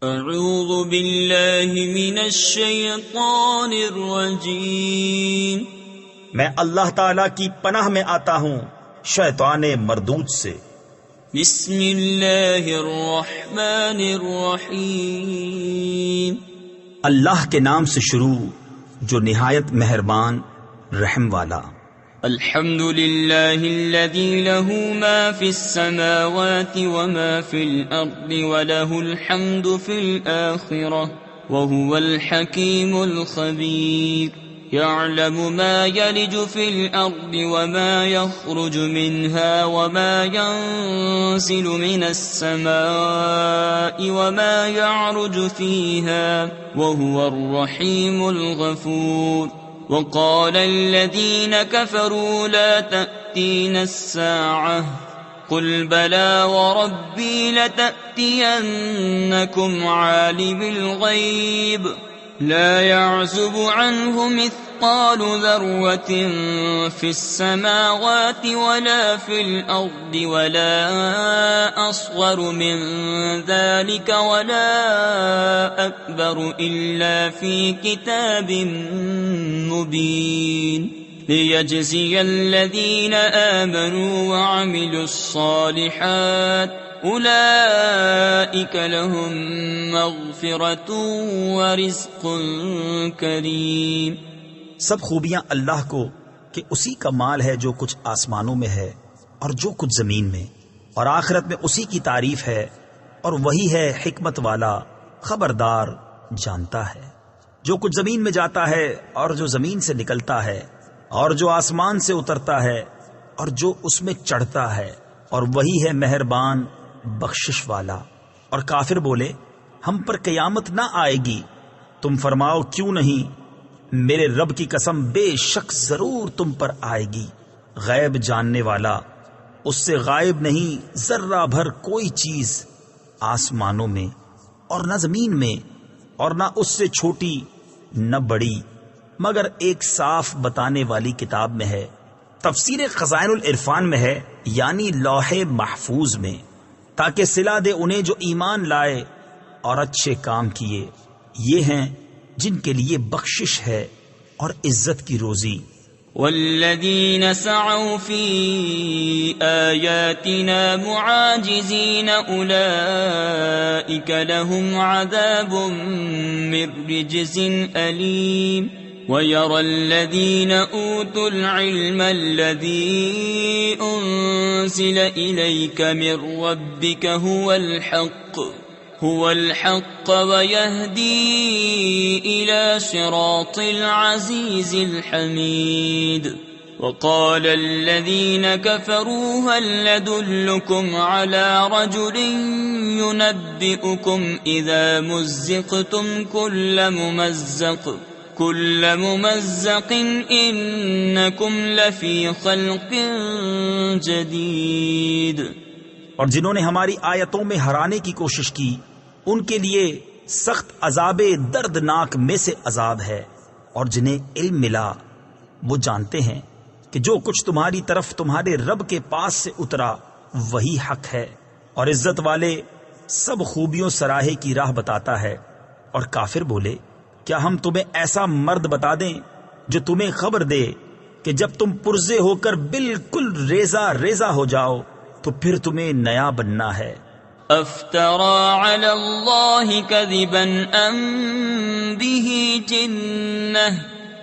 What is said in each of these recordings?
اعوذ باللہ من الشیطان الرجیم، میں اللہ تعالی کی پناہ میں آتا ہوں شیطان مردود سے۔ بسم اللہ الرحمن الرحیم، اللہ کے نام سے شروع جو نہایت مہربان رحم والا۔ الحمد للہ الذی له ما فی السماوات وما فی الارض وله الحمد فی الآخرة وهو الحکیم الخبیر، يعلم ما يلج في الأرض وما يخرج منها وما ينزل من السماء وما يعرج فيها وهو الرحيم الغفور. وقال الذين كفروا لا تأتينا الساعة قل بلى وربي لتأتينكم عالم الغيب لا يعزب عنه مثقال ذرة في السماوات ولا في الأرض ولا أصغر من ذلك ولا أكبر إلا في كتاب مبين، ليجزي الذين آمنوا وعملوا الصالحات اولئک لهم مغفرۃ ورزق کریم۔ سب خوبیاں اللہ کو کہ اسی کا مال ہے جو کچھ آسمانوں میں ہے اور جو کچھ زمین میں، اور آخرت میں اسی کی تعریف ہے، اور وہی ہے حکمت والا خبردار جانتا ہے۔ جو کچھ زمین میں جاتا ہے اور جو زمین سے نکلتا ہے اور جو آسمان سے اترتا ہے اور جو اس میں چڑھتا ہے، اور وہی ہے مہربان بخشش والا۔ اور کافر بولے ہم پر قیامت نہ آئے گی، تم فرماؤ کیوں نہیں، میرے رب کی قسم بے شک ضرور تم پر آئے گی۔ غیب جاننے والا، اس سے غائب نہیں ذرہ بھر کوئی چیز آسمانوں میں اور نہ زمین میں، اور نہ اس سے چھوٹی نہ بڑی، مگر ایک صاف بتانے والی کتاب میں ہے۔ تفسیر خزائن العرفان میں ہے، یعنی لوح محفوظ میں، تاکہ صلہ دے انہیں جو ایمان لائے اور اچھے کام کیے، یہ ہیں جن کے لیے بخشش ہے اور عزت کی روزی۔ والذین سعوا فی آیاتنا معاجزین اولئک لهم عذاب من رجز علیم، وَيَرَى الَّذِينَ أُوتُوا الْعِلْمَ الَّذِي أُنزِلَ إِلَيْكَ مِن رَّبِّكَ هُوَ الْحَقُّ وَيَهْدِي إِلَى صِرَاطِ الْعَزِيزِ الْحَمِيدِ. وَقَالَ الَّذِينَ كَفَرُوا هَلْ نَدُلُّكُمْ عَلَى رَجُلٍ يُنَبِّئُكُمْ إِذَا مُزِّقْتُمْ كل ممزق انکم لفی خلق جدید۔ اور جنہوں نے ہماری آیتوں میں ہرانے کی کوشش کی ان کے لیے سخت عذاب دردناک میں سے عذاب ہے، اور جنہیں علم ملا وہ جانتے ہیں کہ جو کچھ تمہاری طرف تمہارے رب کے پاس سے اترا وہی حق ہے، اور عزت والے سب خوبیوں سراہے کی راہ بتاتا ہے۔ اور کافر بولے کیا ہم تمہیں ایسا مرد بتا دیں جو تمہیں خبر دے کہ جب تم پرزے ہو کر بالکل ریزہ ریزہ ہو جاؤ تو پھر تمہیں نیا بننا ہے۔ افترى على الله كذبا ام به جنة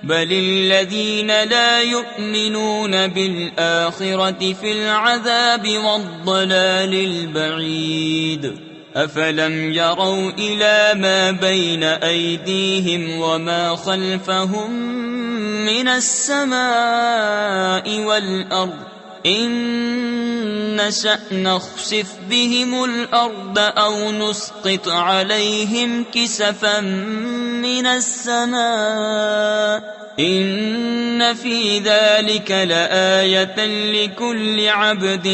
بل الذين لا يؤمنون بالآخرة في العذاب والضلال البعيد. افلم يروا الى ما بين ايديهم وما خلفهم من السماء والارض ان نشأ نخسف بهم الارض او نسقط عليهم كسفا من السماء ان في ذلك لآية لكل عبد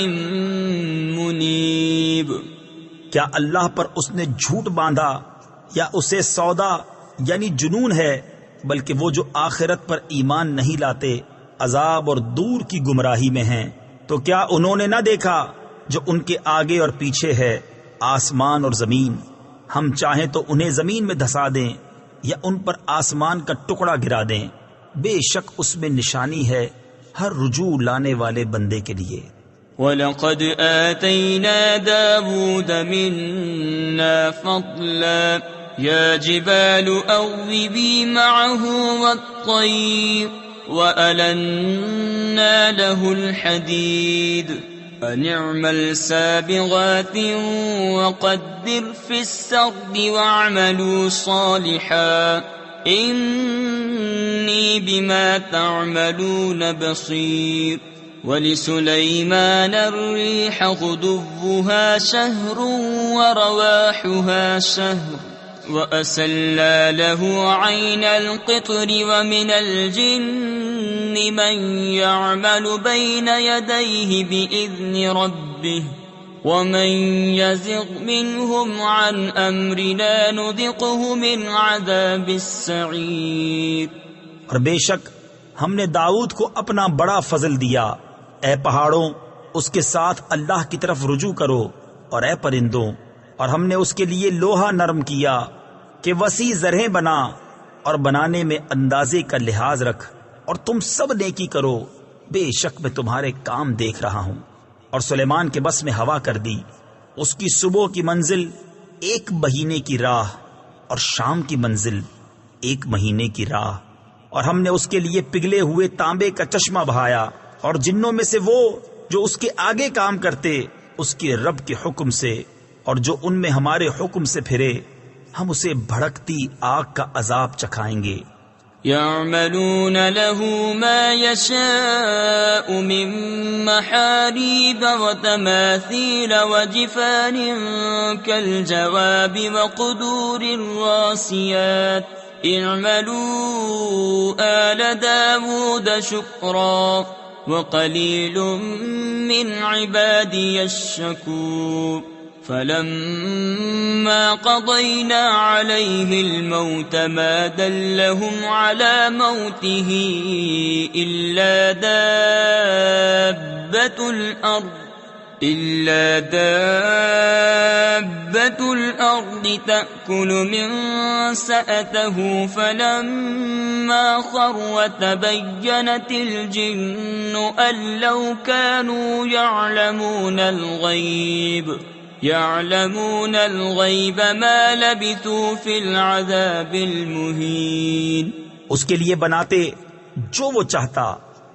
منيب. کیا اللہ پر اس نے جھوٹ باندھا یا اسے سودا یعنی جنون ہے؟ بلکہ وہ جو آخرت پر ایمان نہیں لاتے عذاب اور دور کی گمراہی میں ہیں۔ تو کیا انہوں نے نہ دیکھا جو ان کے آگے اور پیچھے ہے، آسمان اور زمین، ہم چاہیں تو انہیں زمین میں دھسا دیں یا ان پر آسمان کا ٹکڑا گرا دیں، بے شک اس میں نشانی ہے ہر رجوع لانے والے بندے کے لیے۔ وَلَقَدْ آتَيْنَا دَاوُودَ مِنَّا فَضْلًا يَا جِبَالُ أَوِّبِي مَعَهُ وَالطَّيْرَ وَأَلَنَّا لَهُ الْحَدِيدَ أَنِ اعْمَلْ سَابِغَاتٍ وَقَدِّرْ فِي السَّرْدِ وَاعْمَلُوا صَالِحًا إِنِّي بِمَا تَعْمَلُونَ بَصِيرٌ وَلِسُلَيْمَانَ الرِّيحَ غُدُوُّهَا شَهْرٌ وَرَوَاحُهَا شَهْرٌ وَأَسَلَّا لَهُ عَيْنَ الْقِطْرِ وَمِنَ الْجِنِّ مَنْ يَعْمَلُ بَيْنَ يَدَيْهِ بِإِذْنِ رَبِّهِ وَمَنْ يَزِغْ مِنْهُمْ عَنْ أَمْرِنَا نُذِقْهُ مِنْ عَذَابِ السَّعِيرِ۔ اور بے شک ہم نے داؤد کو اپنا بڑا فضل دیا، اے پہاڑوں اس کے ساتھ اللہ کی طرف رجوع کرو، اور اے پرندوں، اور ہم نے اس کے لیے لوہا نرم کیا کہ وسیع زرہیں بنا اور بنانے میں اندازے کا لحاظ رکھ، اور تم سب نیکی کرو، بے شک میں تمہارے کام دیکھ رہا ہوں۔ اور سلیمان کے بس میں ہوا کر دی، اس کی صبح کی منزل 1 مہینے کی راہ اور شام کی منزل 1 مہینے کی راہ، اور ہم نے اس کے لیے پگھلے ہوئے تانبے کا چشمہ بہایا، اور جنوں میں سے وہ جو اس کے آگے کام کرتے اس کے رب کے حکم سے، اور جو ان میں ہمارے حکم سے پھرے ہم اسے بھڑکتی آگ کا عذاب چکھائیں گے۔ يعملون له ما يشاء من محاريب وتماثيل وجفان كالجواب وقدور الراسيات اعملوا آل داود شكرا وقليل من عبادي الشكور فلما قضينا عليه الموت ما دلهم على موته إلا دابة الأرض تأكل من سأته فلما خر تبينت الجن أن لو كانوا يعلمون الغيب ما لبثوا في العذاب المهين۔ اس کے لیے بناتے جو وہ چاہتا،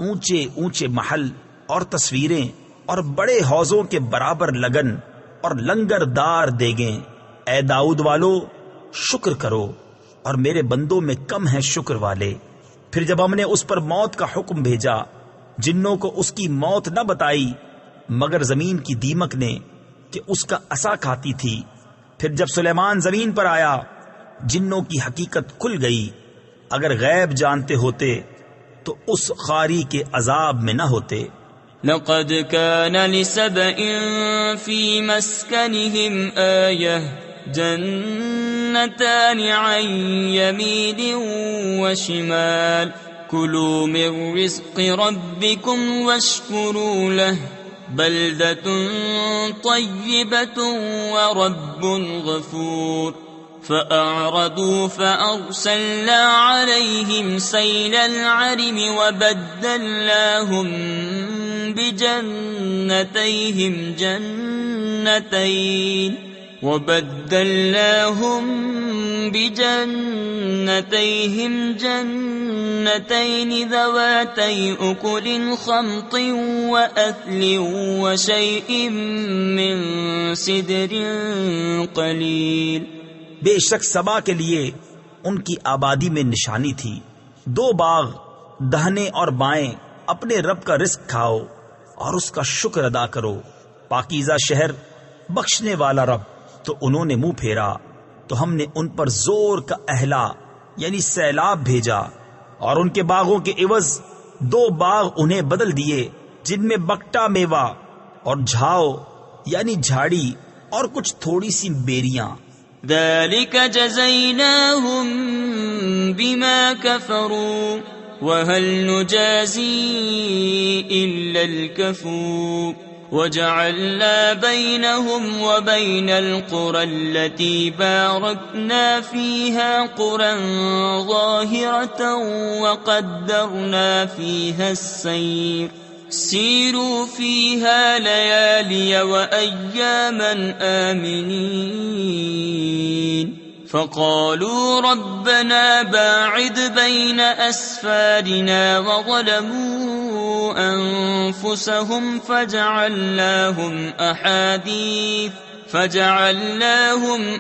اونچے اونچے محل اور تصویریں اور بڑے حوضوں کے برابر لگن اور لنگر دار دیگیں۔ اے داؤد والو، شکر کرو، اور میرے بندوں میں کم ہیں شکر والے۔ پھر جب ہم نے اس پر موت کا حکم بھیجا، جنوں کو اس کی موت نہ بتائی مگر زمین کی دیمک نے کہ اس کا عصا کھاتی تھی۔ پھر جب سلیمان زمین پر آیا، جنوں کی حقیقت کھل گئی، اگر غیب جانتے ہوتے تو اس خاری کے عذاب میں نہ ہوتے۔ لقد كان لسبإ في مسكنهم آية جنتان عن يمين وشمال كلوا من رزق ربكم واشكروا له بلدة طيبة ورب غفور فأعرضوا فأرسلنا عليهم سيل العرم وبدلناهم بجنتيهم جنتين ذواتي أكل خمط وأثل وشيء من سدر قليل۔ بے شک سبا کے لیے ان کی آبادی میں نشانی تھی، 2 باغ دہنے اور بائیں، اپنے رب کا رزق کھاؤ اور اس کا شکر ادا کرو۔ پاکیزہ شہر، بخشنے والا رب۔ تو انہوں نے منہ پھیرا تو ہم نے ان پر زور کا اہلا یعنی سیلاب بھیجا، اور ان کے باغوں کے عوض 2 باغ انہیں بدل دیے جن میں بکٹا میوہ اور جھاؤ یعنی جھاڑی اور کچھ تھوڑی سی بیریاں۔ ذلك جزيناهم بما كفروا وهل نجازي إلا الكفور وجعلنا بينهم وبين القرى التي باركنا فيها قرى ظاهرة وقدرنا فيها السير سيروا فيها ليالي وأياما آمنين فقالوا ربنا باعد بين أسفارنا وظلموا أنفسهم فجعلناهم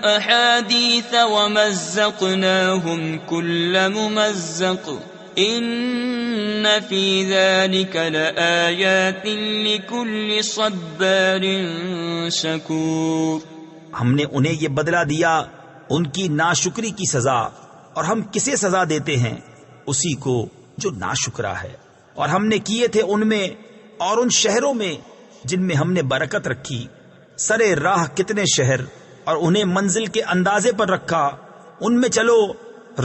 أحاديث ومزقناهم كل ممزق إن في ذلك لآيات لكل صبار شكور. ہم نے انہیں یہ بدلہ دیا ان کی ناشکری کی سزا، اور ہم کسے سزا دیتے ہیں؟ اسی کو جو ناشکرا ہے. اور ہم نے کیے تھے ان میں اور ان شہروں میں جن میں ہم نے برکت رکھی سرے راہ کتنے شہر، اور انہیں منزل کے اندازے پر رکھا. ان میں چلو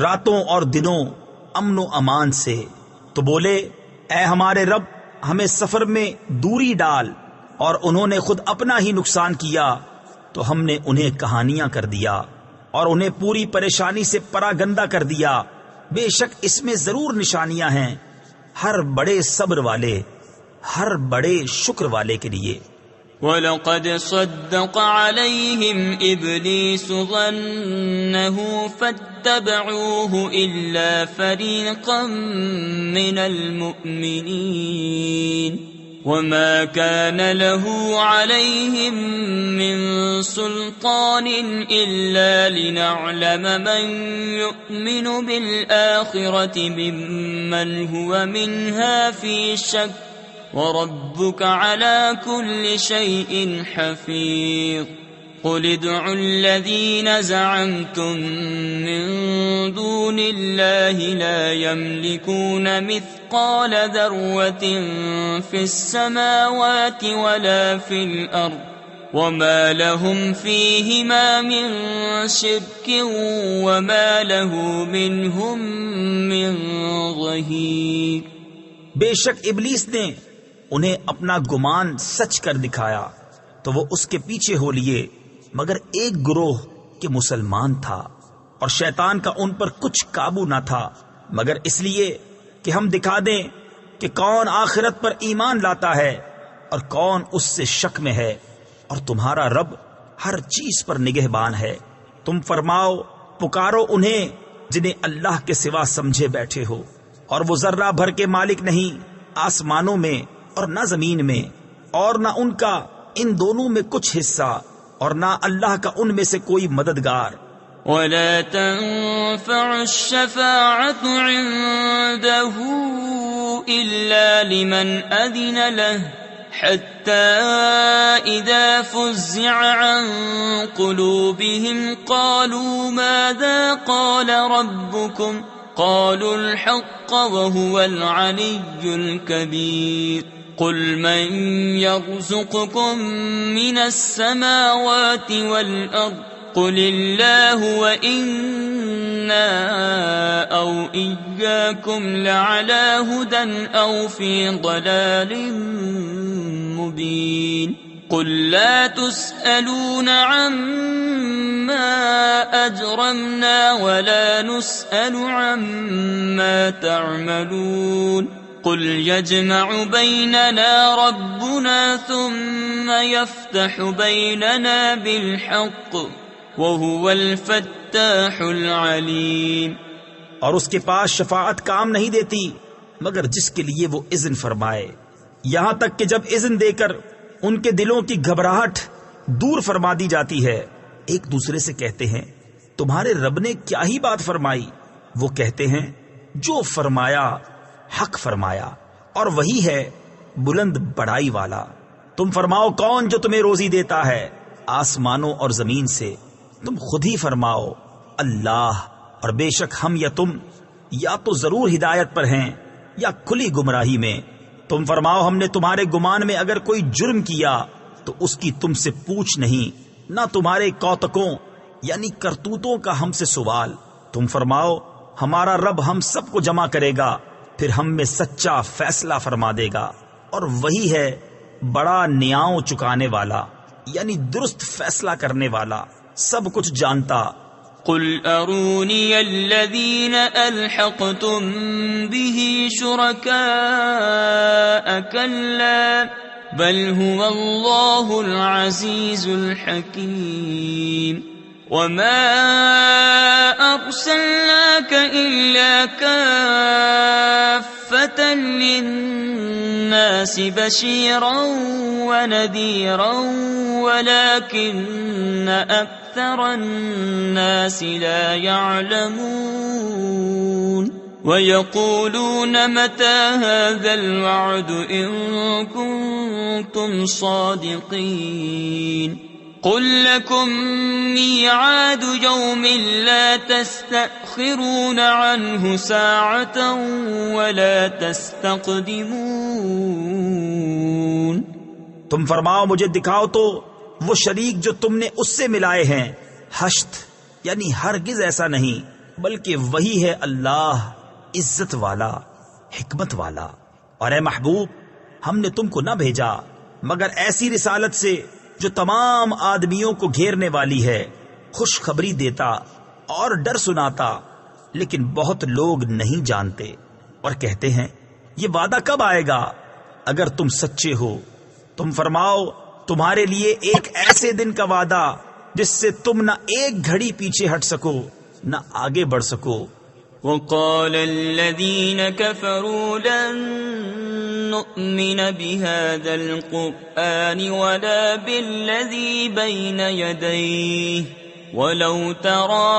راتوں اور دنوں امن و امان سے. تو بولے اے ہمارے رب ہمیں سفر میں دوری ڈال، اور انہوں نے خود اپنا ہی نقصان کیا تو ہم نے انہیں کہانیاں کر دیا اور انہیں پوری پریشانی سے پراگندہ کر دیا. بے شک اس میں ضرور نشانیاں ہیں ہر بڑے صبر والے، ہر بڑے شکر والے کے لیے. وَلَقَدْ صَدَّقَ عَلَيْهِمْ إِبْلِيسُ ظَنَّهُ فَاتَّبَعُوهُ إِلَّا فَرِيقًا مِّنَ الْمُؤْمِنِينَ وَمَا كَانَ لَهُ عَلَيْهِمْ مِّن سُلْطَانٍ إِلَّا لِنَعْلَمَ مَن يُؤْمِنُ بِالْآخِرَةِ مِمَّنْ هُوَ مِنْهَا فِي شَكٍّ وَرَبُّكَ عَلَى كُلِّ شَيْءٍ حَفِيظٌ. قُلِ ادْعُوا الَّذِينَ زَعَمْتُم مِّن دُونِ اللَّهِ لَا يَمْلِكُونَ مِثْقَالَ ذَرَّةٍ فِي السَّمَاوَاتِ وَلَا فِي الْأَرْضِ وَمَا لَهُمْ فِيهِمَا مِن شِرْكٍ وَمَا لَهُ مِنْهُم مِّن ظَهِيرٍ. بے شک ابلیس نے انہیں اپنا گمان سچ کر دکھایا تو وہ اس کے پیچھے ہو لیے، مگر ایک گروہ کے مسلمان تھا، اور شیطان کا ان پر کچھ قابو نہ تھا مگر اس لیے کہ ہم دکھا دیں کہ کون آخرت پر ایمان لاتا ہے اور کون اس سے شک میں ہے. اور تمہارا رب ہر چیز پر نگہبان ہے. تم فرماؤ پکارو انہیں جنہیں اللہ کے سوا سمجھے بیٹھے ہو، اور وہ ذرہ بھر کے مالک نہیں آسمانوں میں اور نہ زمین میں، اور نہ ان کا ان دونوں میں کچھ حصہ، اور نہ اللہ کا ان میں سے کوئی مددگار. وَلَا تَنفَعُ الشَّفَاعَةُ عِندَهُ إِلَّا لِمَنْ أَذِنَ لَهُ حَتَّى إِذَا فُزِّعَ عَن قُلُوبِهِمْ قَالُوا مَاذَا قَالَ رَبُّكُمْ قالوا الحق وهو العلي الكبير. قل من يرزقكم من السماوات والأرض قل الله وإنا أو إياكم لعلى هدى أو في ضلال مبين. قل لا تسألون عما أجرمنا ولا نسأل عما تعملون. قل يجمع بيننا ربنا ثم يفتح بيننا بالحق وهو الفتاح العليم. اور اس کے پاس شفاعت کام نہیں دیتی مگر جس کے لیے وہ اذن فرمائے، یہاں تک کہ جب اذن دے کر ان کے دلوں کی گھبراہٹ دور فرما دی جاتی ہے. ایک دوسرے سے کہتے ہیں تمہارے رب نے کیا ہی بات فرمائی؟ وہ کہتے ہیں جو فرمایا حق فرمایا، اور وہی ہے بلند بڑائی والا. تم فرماؤ کون جو تمہیں روزی دیتا ہے آسمانوں اور زمین سے؟ تم خود ہی فرماؤ اللہ. اور بے شک ہم یا تم یا تو ضرور ہدایت پر ہیں یا کھلی گمراہی میں. تم فرماؤ ہم نے تمہارے گمان میں اگر کوئی جرم کیا تو اس کی تم سے پوچھ نہیں، نہ تمہارے کوتکوں یعنی کرتوتوں کا ہم سے سوال. تم فرماؤ ہمارا رب ہم سب کو جمع کرے گا، پھر ہم میں سچا فیصلہ فرما دے گا، اور وہی ہے بڑا نیاؤں چکانے والا یعنی درست فیصلہ کرنے والا، سب کچھ جانتا۔ قل ارونی الذین الحقتم به شرکاء کلا بل هو اللہ العزیز الحکیم وما ارسلناک الا کافة للناس بشیرا ونذیرا ولكن اکثر الناس لا يعلمون وَيَقُولُونَ مَتَى هَذَا الْوَعْدُ إِن كُنتُمْ صَادِقِينَ قُل لَّكُم مِّيعَادُ يَوْمٍ لَّا تَسْتَأْخِرُونَ عَنْهُ سَاعَةً وَلَا تَسْتَقْدِمُونَ۔ تم فرماؤ مجھے دکھاؤ تو وہ شریک جو تم نے اس سے ملائے ہیں، حشت یعنی ہرگز ایسا نہیں، بلکہ وہی ہے اللہ عزت والا حکمت والا۔ اور اے محبوب، ہم نے تم کو نہ بھیجا مگر ایسی رسالت سے جو تمام آدمیوں کو گھیرنے والی ہے، خوشخبری دیتا اور ڈر سناتا، لیکن بہت لوگ نہیں جانتے اور کہتے ہیں یہ وعدہ کب آئے گا اگر تم سچے ہو۔ تم فرماؤ تمہارے لیے ایک ایسے دن کا وعدہ جس سے تم نہ ایک گھڑی پیچھے ہٹ سکو نہ آگے بڑھ سکو۔ وقال الذين كفروا لن نؤمن بهذا القرآن ولا بالذي بين يديه ولو ترى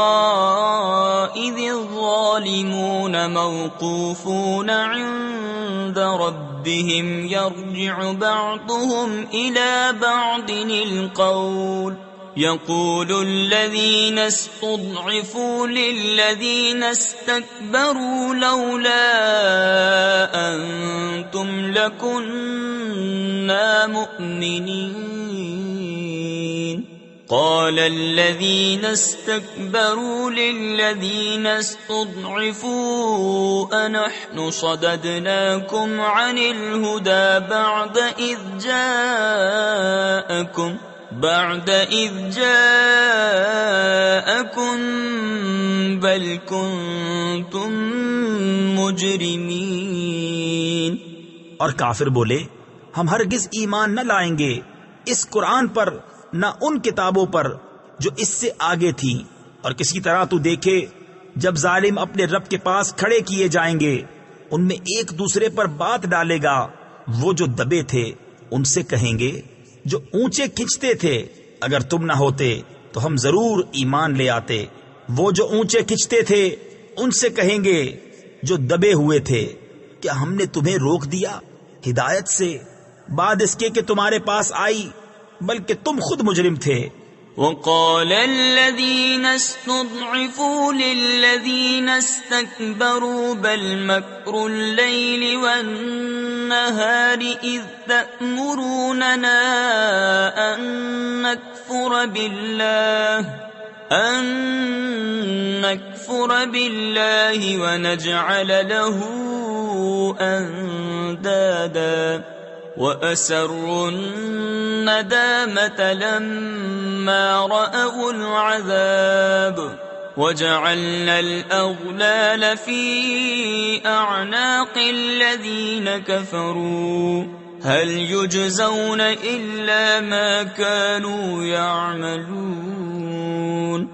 إذ الظالمون موقوفون عند ربهم يرجع بعضهم إلى بعض القول يقول الذين استضعفوا للذين استكبروا لولا أنتم لكنا مؤمنين قال الذين استكبروا للذين استضعفوا أنحن صددناكم عن الهدى بعد إذ جاءكم بل كنتم مجرمين۔ اور کافر بولے ہم ہرگز ایمان نہ لائیں گے اس قرآن پر نہ ان کتابوں پر جو اس سے آگے تھی، اور کسی طرح تو دیکھے جب ظالم اپنے رب کے پاس کھڑے کیے جائیں گے ان میں ایک دوسرے پر بات ڈالے گا، وہ جو دبے تھے ان سے کہیں گے جو اونچے کھنچتے تھے اگر تم نہ ہوتے تو ہم ضرور ایمان لے آتے۔ وہ جو اونچے کھنچتے تھے ان سے کہیں گے جو دبے ہوئے تھے کیا ہم نے تمہیں روک دیا ہدایت سے بعد اس کے کہ تمہارے پاس آئی، بلکہ تم خود مجرم تھے۔ وقال الذين استضعفوا للذين استكبروا بل مكر الليل والنهار إذ تأمروننا أن نكفر بالله ونجعل له أندادا وَأَسَرُّوا النَّدَامَةَ لَمَّا رَأَوُا الْعَذَابَ وَجَعَلْنَا الْأَغْلَالَ فِي أَعْنَاقِ الَّذِينَ كَفَرُوا هَلْ يُجْزَوْنَ إِلَّا مَا كَانُوا يَعْمَلُونَ۔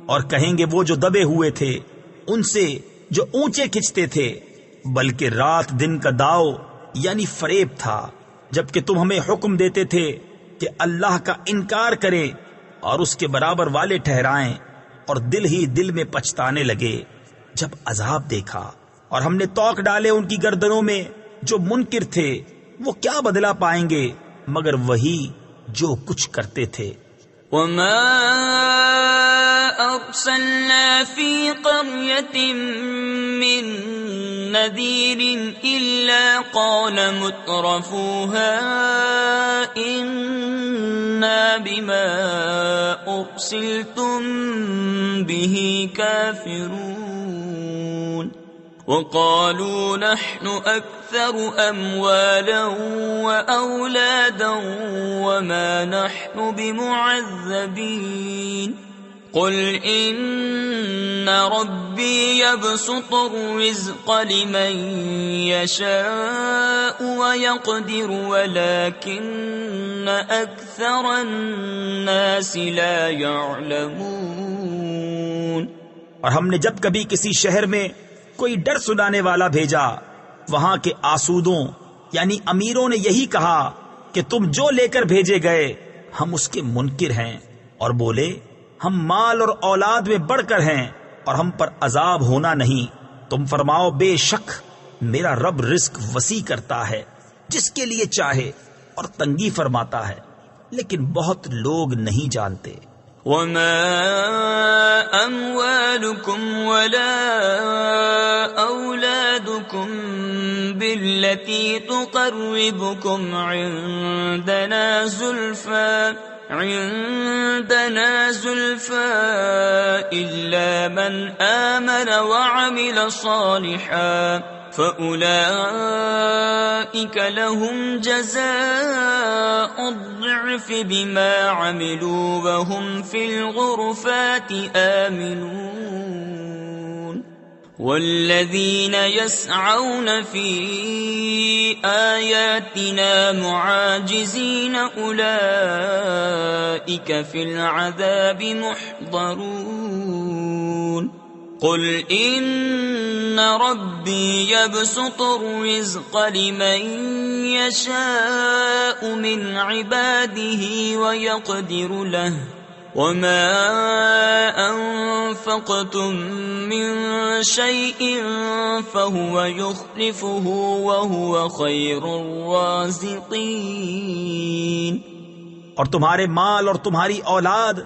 اور کہیں گے وہ جو دبے ہوئے تھے ان سے جو اونچے کھنچتے تھے، بلکہ رات دن کا داؤ یعنی فریب تھا، جبکہ تم ہمیں حکم دیتے تھے کہ اللہ کا انکار کریں اور اس کے برابر والے ٹھہرائیں، اور دل ہی دل میں پچھتانے لگے جب عذاب دیکھا، اور ہم نے توق ڈالے ان کی گردنوں میں جو منکر تھے، وہ کیا بدلہ پائیں گے مگر وہی جو کچھ کرتے تھے۔ وما أرسلنا في قرية من نذير إلا قال مترفوها إنا بما أرسلتم به كافرون۔ وقالوا نحن أكثر أموالا وأولادا وما نحن بمعذبين قل إن ربي يبسط الرزق لمن يشاء ويقدر ولكن أكثر الناس لا يعلمون۔ اور ہم نے جب کبھی کسی شہر میں کوئی ڈر سنانے والا بھیجا، وہاں کے آسودوں یعنی امیروں نے یہی کہا کہ تم جو لے کر بھیجے گئے ہم اس کے منکر ہیں، اور بولے ہم مال اور اولاد میں بڑھ کر ہیں اور ہم پر عذاب ہونا نہیں۔ تم فرماؤ بے شک میرا رب رزق وسیع کرتا ہے جس کے لیے چاہے اور تنگی فرماتا ہے، لیکن بہت لوگ نہیں جانتے۔ وما أموالكم ولا أولادكم بالتي تقربكم عندنا زلفى إلا من آمن وعمل صالحا فأولئك لهم جزاء الضعف بما عملوا وهم في الغرفات آمنون والذين يسعون في آياتنا معاجزين أولئك في العذاب محضرون قل إن ربي يبسط الرزق لمن يشاء من عباده ويقدر له وما أنفقتم من شيء فهو يخلفه وهو خير الرازقين۔ اور تمہارے مال اور تمہاری اولاد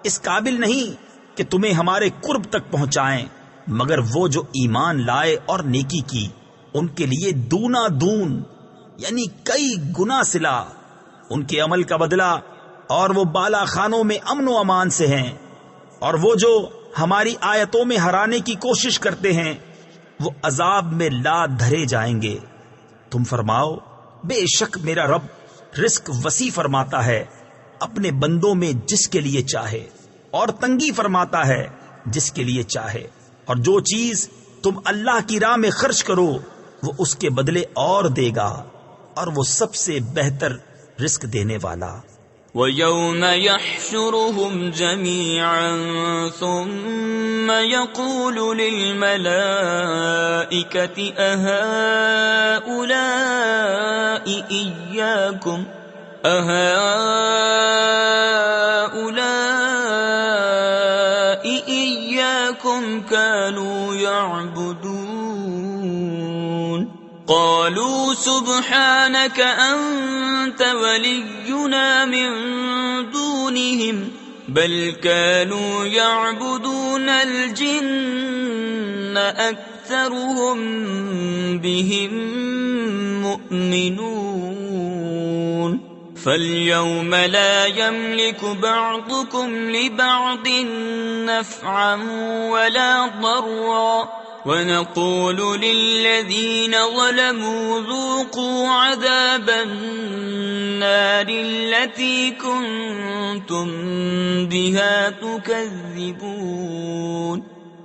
اس قابل نہیں کہ تمہیں ہمارے قرب تک پہنچائیں، مگر وہ جو ایمان لائے اور نیکی کی ان کے لیے دونا دون یعنی کئی گنا صلہ، ان کے عمل کا بدلہ، اور وہ بالا خانوں میں امن و امان سے ہیں، اور وہ جو ہماری آیتوں میں ہرانے کی کوشش کرتے ہیں وہ عذاب میں لا دھرے جائیں گے۔ تم فرماؤ بے شک میرا رب رزق وسیع فرماتا ہے اپنے بندوں میں جس کے لیے چاہے، اور تنگی فرماتا ہے جس کے لیے چاہے، اور جو چیز تم اللہ کی راہ میں خرچ کرو وہ اس کے بدلے اور دے گا، اور وہ سب سے بہتر رزق دینے والا۔ وَيَوْمَ يَحْشُرُهُمْ جَمِيعًا ثُمَّ يَقُولُ لِلْمَلَائِكَةِ أَهَؤُلَاءِ إِيَّاكُمْ كَانُوا يَعْبُدُونَ قالوا سبحانك أنت ولينا من دونهم بل كانوا يعبدون الجن أكثرهم بهم مؤمنون فاليوم لا يملك بعضكم لبعض نفعا ولا ضرا ونقول للذين ظلموا ذوقوا عذاب النار التي كنتم بها تكذبون۔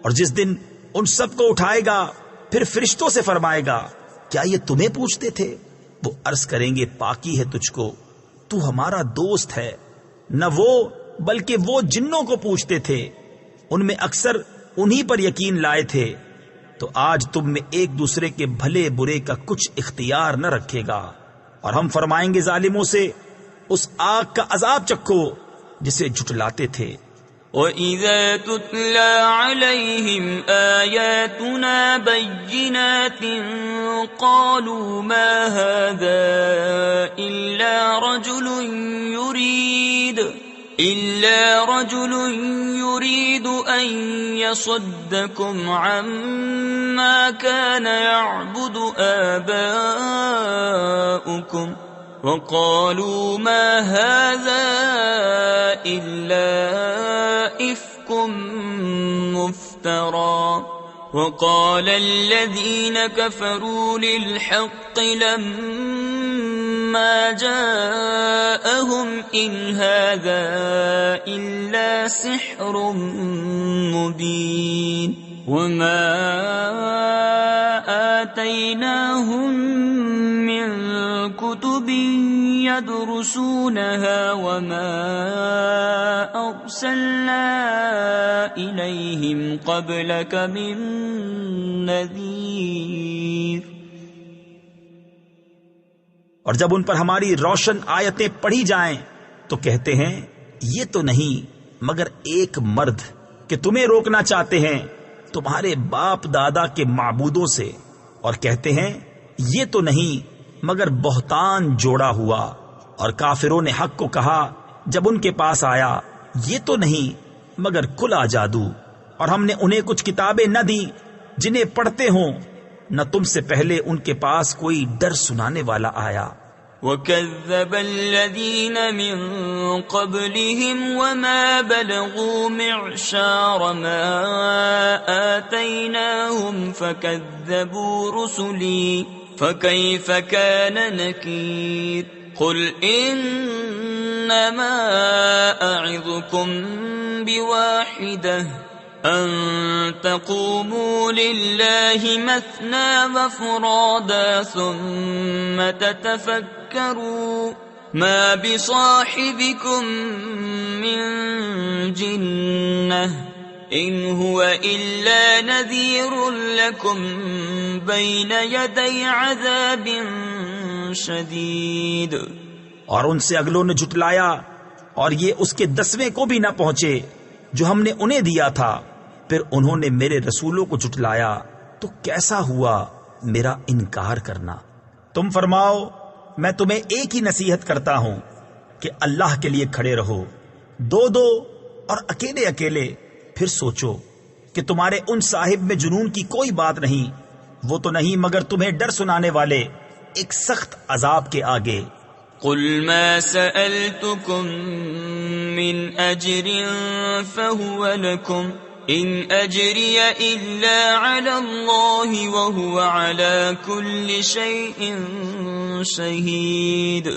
اور جس دن ان سب کو اٹھائے گا پھر فرشتوں سے فرمائے گا کیا یہ تمہیں پوچھتے تھے؟ وہ عرض کریں گے پاکی ہے تجھ کو، تو ہمارا دوست ہے۔ نہ وہ بلکہ وہ جنوں کو پوچھتے تھے، ان میں اکثر انہی پر یقین لائے تھے۔ تو آج تم میں ایک دوسرے کے بھلے برے کا کچھ اختیار نہ رکھے گا، اور ہم فرمائیں گے ظالموں سے اس آگ کا عذاب چکھو جسے جھٹلاتے تھے۔ وَإِذَا تُتْلَى عَلَيْهِمْ آيَاتُنَا بَيِّنَاتٍ قَالُوا مَا هَذَا إِلَّا رَجُلٌ يُرِيدُ أَن يَصُدَّكُمْ عَمَّا كَانَ يَعْبُدُ آبَاؤُكُمْ وَقَالُوا مَا هَذَا إِلَّا إِفْكٌ مُفْتَرًى وقال الذين كفروا للحق لما جاءهم إن هذا إلا سحر مبين وما آتيناهم من كتب يدرسونها وما أرسلنا إليهم قبلك من نذير. اور جب ان پر ہماری روشن آیتیں پڑھی جائیں تو کہتے ہیں یہ تو نہیں مگر ایک مرد کہ تمہیں روکنا چاہتے ہیں تمہارے باپ دادا کے معبودوں سے، اور کہتے ہیں یہ تو نہیں مگر بہتان جوڑا ہوا. اور کافروں نے حق کو کہا جب ان کے پاس آیا یہ تو نہیں مگر کھلا جادو، اور ہم نے انہیں کچھ کتابیں نہ دی جنہیں پڑھتے ہوں، نہ تم سے پہلے ان کے پاس کوئی ڈر سنانے والا آیا. وَكَذَّبَ الَّذِينَ مِن قَبْلِهِمْ وَمَا بَلَغُوا مِعْشَارَ مَا آتَيْنَاهُمْ فَكَذَّبُوا رُسُلِي فَكَيْفَ كَانَ نَكِيرِ. قُلْ إِنَّمَا أَعِظُكُمْ بِوَاحِدَةٍ أَن تَقُومُوا لِلَّهِ مَثْنَى وَفُرَادَى ثُمَّ تَتَفَكَّرُوا مَا بِصَاحِبِكُم مِّن جِنَّةٍ إِنْ هُوَ إِلَّا نَذِيرٌ لَكُمْ بَيْنَ يَدَيْ عَذَابٍ شَدِيدٍ. اور ان سے اگلوں نے جھٹلایا اور یہ اس کے 10ویں کو بھی نہ پہنچے جو ہم نے انہیں دیا تھا. پھر انہوں نے میرے رسولوں کو جھٹلایا تو کیسا ہوا میرا انکار کرنا. تم فرماؤ میں تمہیں ایک ہی نصیحت کرتا ہوں کہ اللہ کے لیے کھڑے رہو، دو دو اور اکیلے اکیلے. پھر سوچو کہ تمہارے ان صاحب میں جنون کی کوئی بات نہیں، وہ تو نہیں مگر تمہیں ڈر سنانے والے ایک سخت عذاب کے آگے. قل ما سألتكم من أجر فهو لكم إن أجري إلا على الله وهو على كل شيء شهيد.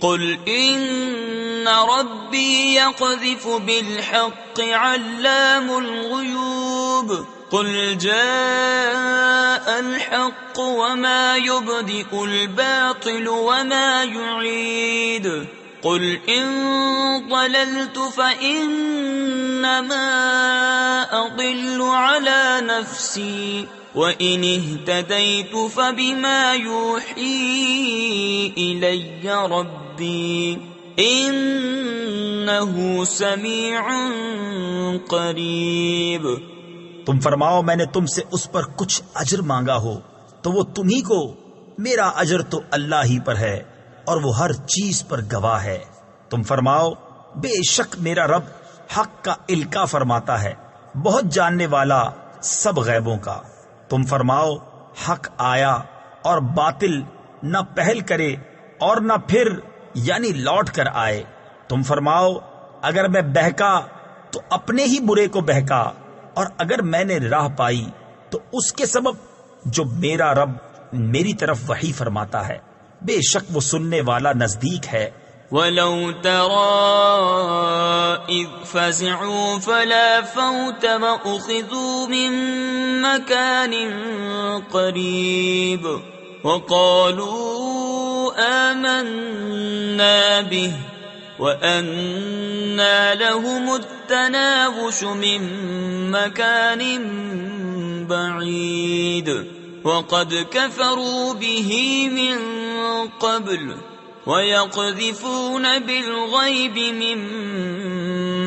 قل إن ربي يقذف بالحق علام الغيوب. قل جاء الحق وما يبدئ الباطل وما يعيد. قل إن ضللت فإنما أضل على نفسي وإن اهتديت فبما يوحي إلي ربي إنه سميع قريب. تم فرماؤ میں نے تم سے اس پر کچھ اجر مانگا ہو تو وہ تمہیں کو، میرا اجر تو اللہ ہی پر ہے اور وہ ہر چیز پر گواہ ہے. تم فرماؤ بے شک میرا رب حق کا القا فرماتا ہے، بہت جاننے والا سب غیبوں کا. تم فرماؤ حق آیا اور باطل نہ پہل کرے اور نہ پھر یعنی لوٹ کر آئے. تم فرماؤ اگر میں بہکا تو اپنے ہی برے کو بہکا، اور اگر میں نے راہ پائی تو اس کے سبب جو میرا رب میری طرف وحی فرماتا ہے، بے شک وہ سننے والا نزدیک ہے. وَلَوْ تَرَىٰ إِذْ فَزِعُوا فَلَا فَوْتَ وَأُخِذُوا مِن مَّكَانٍ قَرِيبٍ وَقَالُوا آمَنَّا بِهِ وَأَنَّىٰ لَهُمُ التَّنَاوُشُ مِن مَّكَانٍ بَعِيدٍ وَقَدْ كَفَرُوا بِهِ مِن قَبْلُ وَيَقْذِفُونَ بِالْغَيْبِ مِن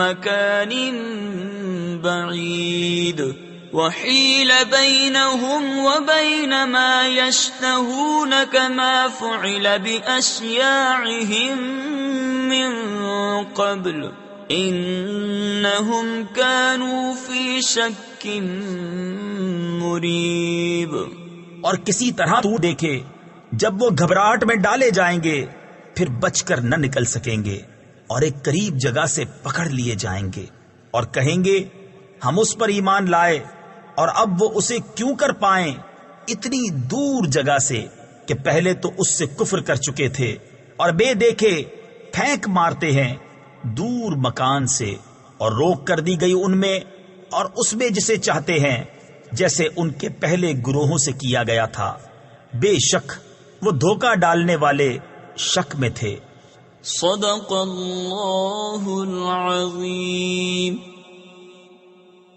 مَّكَانٍ بَعِيدٍ وَحِيلَ بَيْنَهُمْ وَبَيْنَ مَا يَشْتَهُونَ كَمَا فُعِلَ بِأَشْيَاعِهِم مِّن قَبْلُ إِنَّهُمْ كَانُوا فِي شَكٍّ مُّرِيبٍ. اور کسی طرح تو دیکھے جب وہ گھبراہٹ میں ڈالے جائیں گے پھر بچ کر نہ نکل سکیں گے اور ایک قریب جگہ سے پکڑ لیے جائیں گے اور کہیں گے ہم اس پر ایمان لائے اور اب وہ اسے کیوں کر پائیں اتنی دور جگہ سے کہ پہلے تو اس سے کفر کر چکے تھے اور بے دیکھے پھینک مارتے ہیں دور مکان سے، اور روک کر دی گئی ان میں اور اس میں جسے چاہتے ہیں، جیسے ان کے پہلے گروہوں سے کیا گیا تھا۔ بے شک وہ دھوکہ ڈالنے والے شک میں تھے۔ صدق اللہ العظیم۔